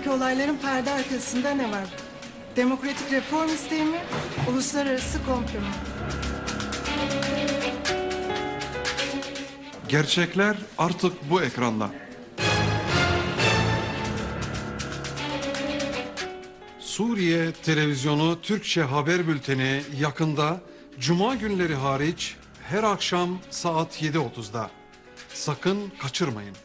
Suriye'deki olayların perde arkasında ne var? Demokratik reform isteği mi? Uluslararası komplo mu? Gerçekler artık bu ekranda. Suriye Televizyonu Türkçe haber bülteni yakında Cuma günleri hariç her akşam saat 7.30'da. Sakın kaçırmayın.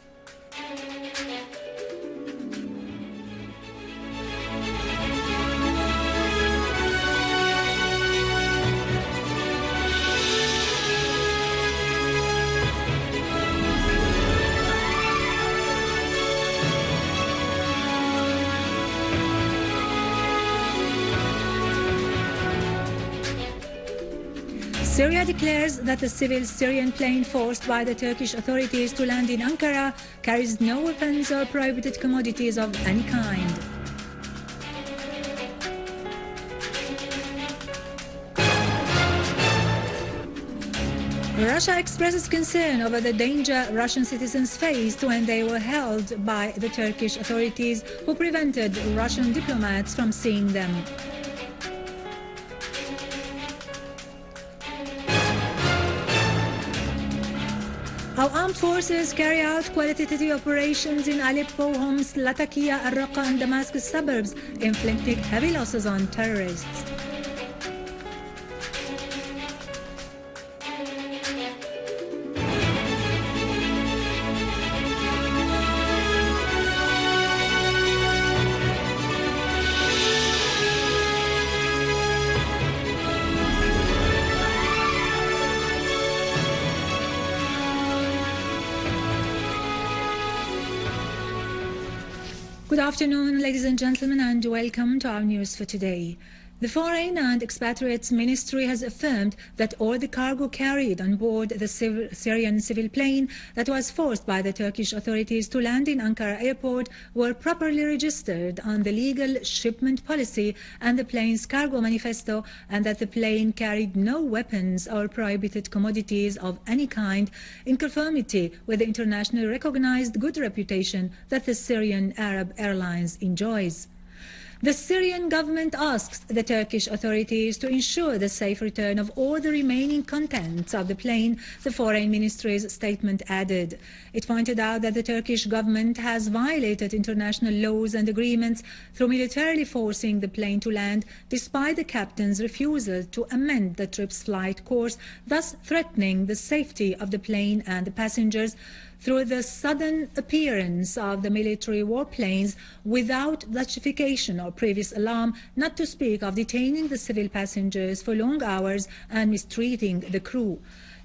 Syria declares that the civil Syrian plane forced by the Turkish authorities to land in Ankara carries no weapons or prohibited commodities of any kind. Russia expresses concern over the danger Russian citizens faced when they were held by the Turkish authorities, who prevented Russian diplomats from seeing them. Our armed forces carry out qualitative operations in Aleppo, Homs, Latakia, Al-Raqqa and Damascus suburbs, inflicting heavy losses on terrorists. Good afternoon, ladies and gentlemen, and welcome to our news for today. The Foreign and Expatriates Ministry has affirmed that all the cargo carried on board the Syrian civil plane that was forced by the Turkish authorities to land in Ankara Airport were properly registered on the legal shipment policy and the plane's cargo manifesto, and that the plane carried no weapons or prohibited commodities of any kind, in conformity with the internationally recognized good reputation that the Syrian Arab Airlines enjoys. The Syrian government asks the Turkish authorities to ensure the safe return of all the remaining contents of the plane, the Foreign Ministry's statement added. It pointed out that the Turkish government has violated international laws and agreements through militarily forcing the plane to land, despite the captain's refusal to amend the trip's flight course, thus threatening the safety of the plane and the passengers, through the sudden appearance of the military warplanes without justification or previous alarm, not to speak of detaining the civil passengers for long hours and mistreating the crew.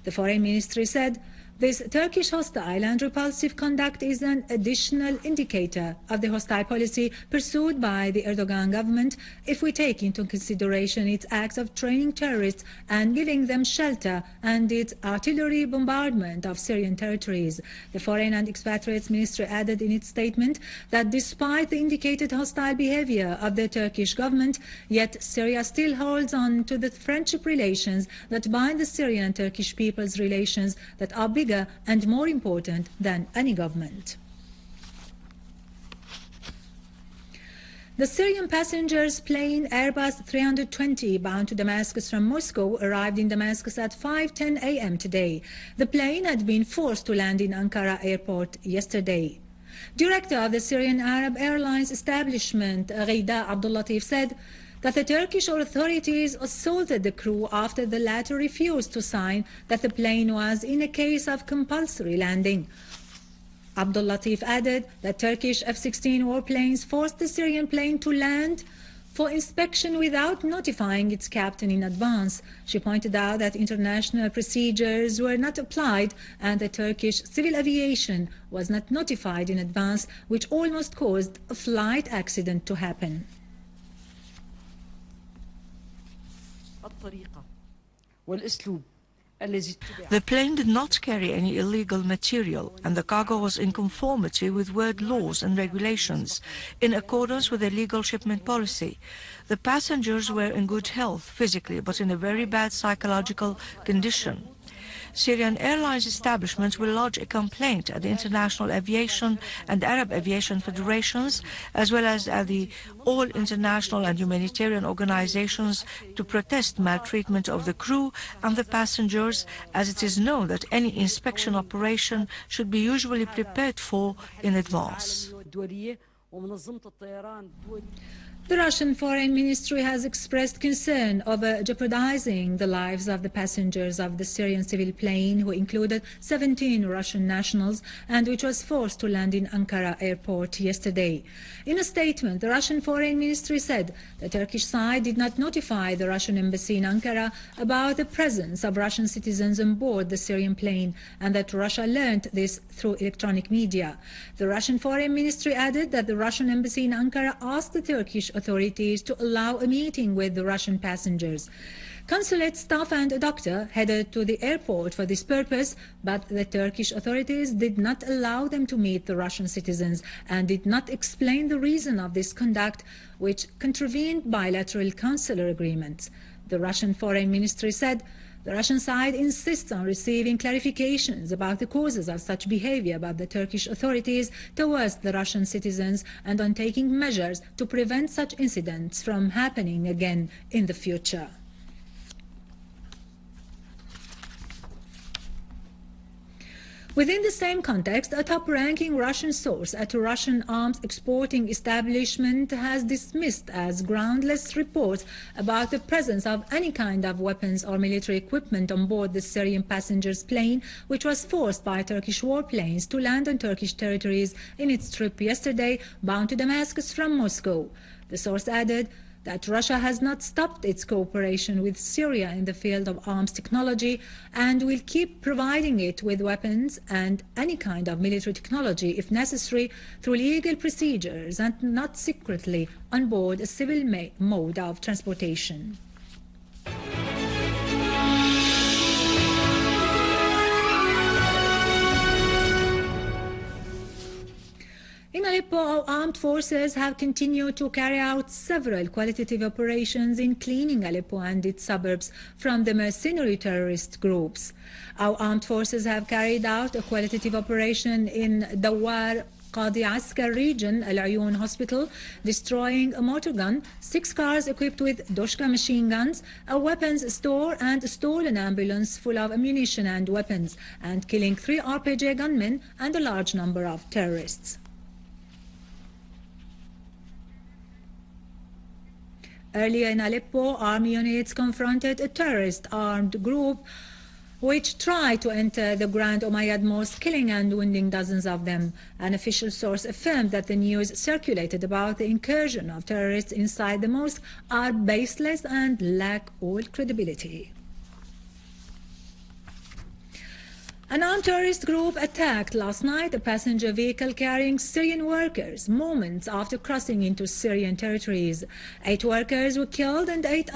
The Foreign Ministry said, "This Turkish hostile and repulsive conduct is an additional indicator of the hostile policy pursued by the Erdogan government, if we take into consideration its acts of training terrorists and giving them shelter, and its artillery bombardment of Syrian territories." The Foreign and Expatriates Ministry added in its statement that despite the indicated hostile behavior of the Turkish government, yet Syria still holds on to the friendship relations that bind the Syrian and Turkish people's relations, that are bigger and more important than any government. The Syrian passengers plane Airbus 320 bound to Damascus from Moscow arrived in Damascus at 5:10 a.m. today. The plane had been forced to land in Ankara Airport yesterday. Director of the Syrian Arab Airlines establishment, Ghida Abdullatif, said that the Turkish authorities assaulted the crew after the latter refused to sign that the plane was in a case of compulsory landing. Abdullatif added that Turkish F-16 warplanes forced the Syrian plane to land for inspection without notifying its captain in advance. She pointed out that international procedures were not applied and the Turkish civil aviation was not notified in advance, which almost caused a flight accident to happen. The plane did not carry any illegal material, and the cargo was in conformity with world laws and regulations, in accordance with the legal shipment policy. The passengers were in good health physically, but in a very bad psychological condition. Syrian Airlines establishments will lodge a complaint at the International Aviation and Arab Aviation Federations, as well as at the all international and humanitarian organizations, to protest maltreatment of the crew and the passengers, as it is known that any inspection operation should be usually prepared for in advance. The Russian Foreign Ministry has expressed concern over jeopardizing the lives of the passengers of the Syrian civil plane, who included 17 Russian nationals, and which was forced to land in Ankara Airport yesterday. In a statement, the Russian Foreign Ministry said the Turkish side did not notify the Russian embassy in Ankara about the presence of Russian citizens on board the Syrian plane, and that Russia learned this through electronic media. The Russian Foreign Ministry added that the Russian embassy in Ankara asked the Turkish authorities to allow a meeting with the Russian passengers. Consulate staff and a doctor headed to the airport for this purpose, but the Turkish authorities did not allow them to meet the Russian citizens and did not explain the reason of this conduct, which contravened bilateral consular agreements. The Russian Foreign Ministry said the Russian side insists on receiving clarifications about the causes of such behavior by the Turkish authorities towards the Russian citizens and on taking measures to prevent such incidents from happening again in the future. Within the same context, a top-ranking Russian source at a Russian arms exporting establishment has dismissed as groundless reports about the presence of any kind of weapons or military equipment on board the Syrian passengers plane, which was forced by Turkish warplanes to land on Turkish territories in its trip yesterday bound to Damascus from Moscow. The source added that Russia has not stopped its cooperation with Syria in the field of arms technology and will keep providing it with weapons and any kind of military technology if necessary through legal procedures and not secretly on board a civil mode of transportation. In Aleppo, our armed forces have continued to carry out several qualitative operations in cleaning Aleppo and its suburbs from the mercenary terrorist groups. Our armed forces have carried out a qualitative operation in Dawar Qadi Askar region, Al Ayun Hospital, destroying a motor gun, 6 cars equipped with DShK machine guns, a weapons store and a stolen ambulance full of ammunition and weapons, and killing 3 RPG gunmen and a large number of terrorists. Earlier in Aleppo, army units confronted a terrorist armed group which tried to enter the Grand Umayyad Mosque, killing and wounding dozens of them. An official source affirmed that the news circulated about the incursion of terrorists inside the mosque are baseless and lack all credibility. An armed terrorist group attacked last night a passenger vehicle carrying Syrian workers moments after crossing into Syrian territories. 8 workers were killed and 8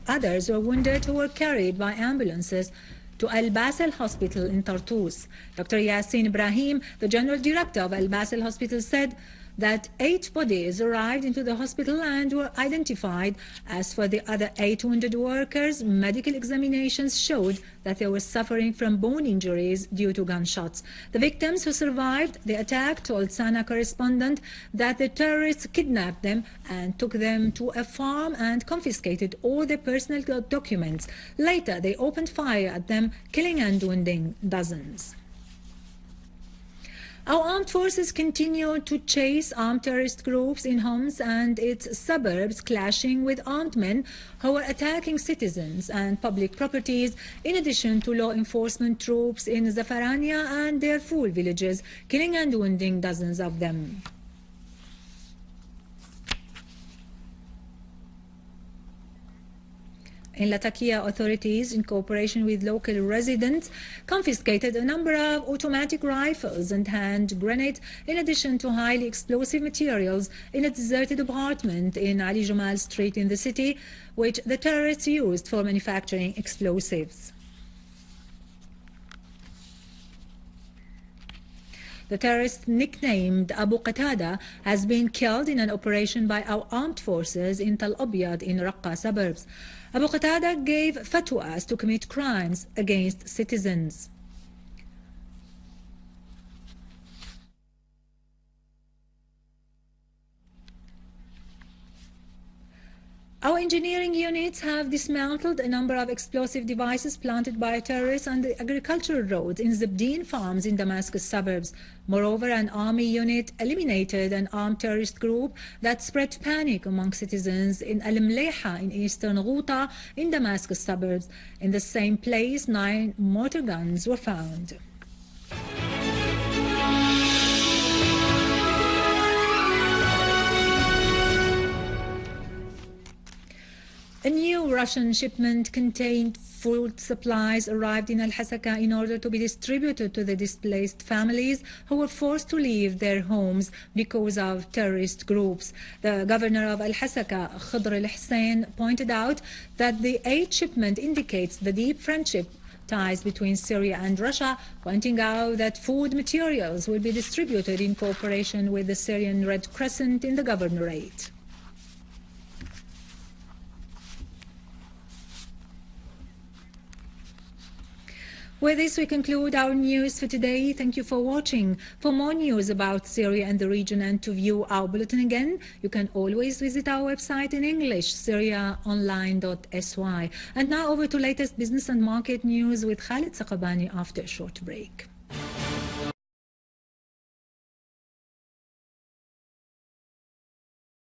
others were wounded, who were carried by ambulances to Al-Basel Hospital in Tartus. Dr. Yassin Ibrahim, the general director of Al-Basel Hospital, said that 8 bodies arrived into the hospital and were identified. As for the other 8 wounded workers, medical examinations showed that they were suffering from bone injuries due to gunshots. The victims who survived the attack told Sana correspondent that the terrorists kidnapped them and took them to a farm and confiscated all their personal documents. Later, they opened fire at them, killing and wounding dozens. Our armed forces continue to chase armed terrorist groups in Homs and its suburbs, clashing with armed men who are attacking citizens and public properties, in addition to law enforcement troops in Zafarania and Darfur villages, killing and wounding dozens of them. In Latakia, authorities, in cooperation with local residents, confiscated a number of automatic rifles and hand grenades, in addition to highly explosive materials, in a deserted apartment in Ali Jamal Street in the city, which the terrorists used for manufacturing explosives. The terrorist, nicknamed Abu Qatada, has been killed in an operation by our armed forces in Tal Abyad in Raqqa suburbs. Abu Qatada gave fatwas to commit crimes against citizens. Our engineering units have dismantled a number of explosive devices planted by terrorists on the agricultural roads in Zebdeen farms in Damascus suburbs. Moreover, an army unit eliminated an armed terrorist group that spread panic among citizens in Al-Mleha in eastern Ghouta in Damascus suburbs. In the same place, 9 mortar guns were found. A new Russian shipment contained food supplies arrived in Al-Hasaka in order to be distributed to the displaced families who were forced to leave their homes because of terrorist groups. The governor of Al-Hasaka, Khadr al-Hussein, pointed out that the aid shipment indicates the deep friendship ties between Syria and Russia, pointing out that food materials will be distributed in cooperation with the Syrian Red Crescent in the governorate. With this, we conclude our news for today. Thank you for watching. For more news about Syria and the region and to view our bulletin again, you can always visit our website in English, syriaonline.sy. And now over to latest business and market news with Khalid Saqabani after a short break.